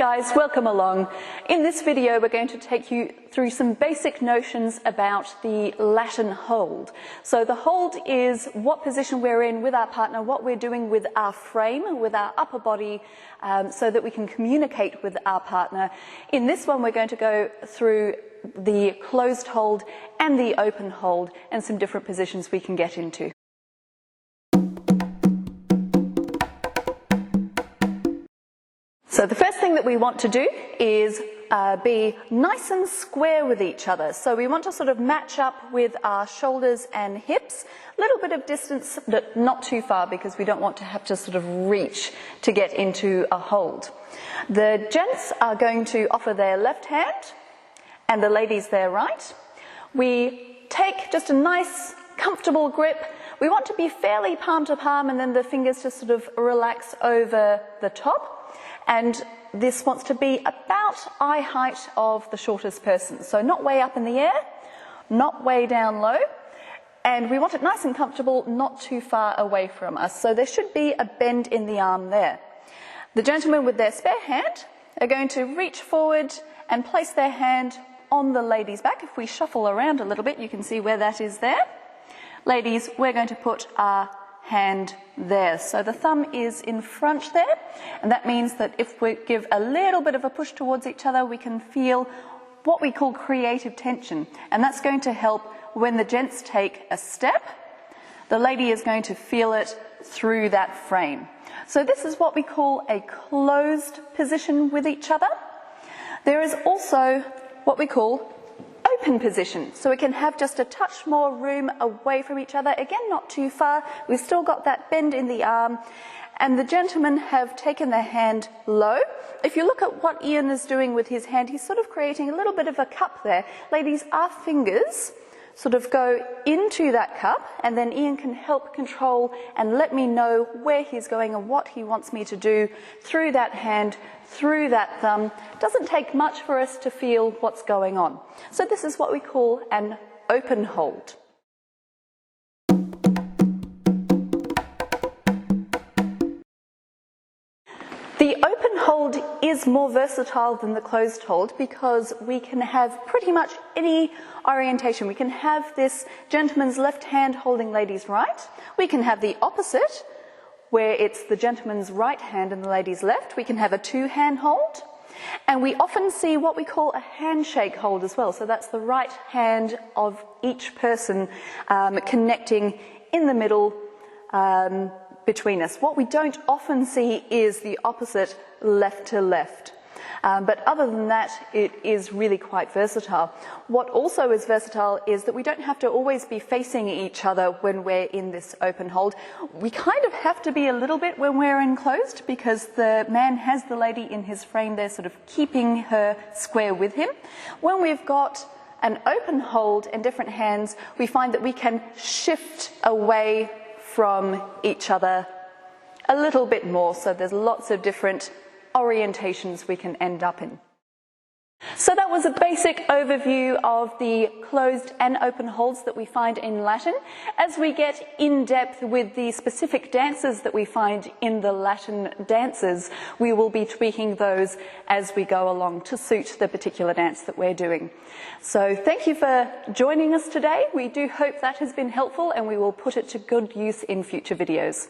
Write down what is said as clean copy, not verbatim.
guys, welcome along. In this video we're going to take you through some basic notions about the Latin hold. So the hold is what position we're in with our partner, what we're doing with our frame, with our upper body, so that we can communicate with our partner. In this one we're going to go through the closed hold and the open hold and some different positions we can get into. So the first thing that we want to do is be nice and square with each other. So we want to sort of match up with our shoulders and hips, a little bit of distance, but not too far because we don't want to have to sort of reach to get into a hold. The gents are going to offer their left hand and the ladies their right. We take just a nice, comfortable grip. We want to be fairly palm to palm and then the fingers just sort of relax over the top. And this wants to be about eye height of the shortest person. So not way up in the air, not way down low. And we want it nice and comfortable, not too far away from us. So there should be a bend in the arm there. The gentlemen with their spare hand are going to reach forward and place their hand on the lady's back. If we shuffle around a little bit, you can see where that is there. Ladies, we're going to put our hand there. So the thumb is in front there, and that means that if we give a little bit of a push towards each other, we can feel what we call creative tension, and that's going to help when the gents take a step. The lady is going to feel it through that frame. So this is what we call a closed position with each other. There is also what we call open position, so we can have just a touch more room away from each other, again not too far. We've still got that bend in the arm, and the gentlemen have taken their hand low. If you look at what Ian is doing with his hand, he's sort of creating a little bit of a cup there. Ladies, our fingers sort of go into that cup, and then Ian can help control and let me know where he's going and what he wants me to do through that hand, through that thumb. Doesn't take much for us to feel what's going on. So this is what we call an open hold. The open hold is more versatile than the closed hold because we can have pretty much any orientation. We can have this gentleman's left hand holding lady's right. We can have the opposite, where it's the gentleman's right hand and the lady's left. We can have a two-hand hold. And we often see what we call a handshake hold as well. So that's the right hand of each person connecting in the middle between us. What we don't often see is the opposite, left to left. But other than that, it is really quite versatile. What also is versatile is that we don't have to always be facing each other when we're in this open hold. We kind of have to be a little bit when we're enclosed because the man has the lady in his frame there, sort of keeping her square with him. When we've got an open hold and different hands, we find that we can shift away from each other a little bit more. So there's lots of different orientations we can end up in. So that was a basic overview of the closed and open holds that we find in Latin. As we get in depth with the specific dances that we find in the Latin dances, we will be tweaking those as we go along to suit the particular dance that we're doing. So thank you for joining us today. We do hope that has been helpful and we will put it to good use in future videos.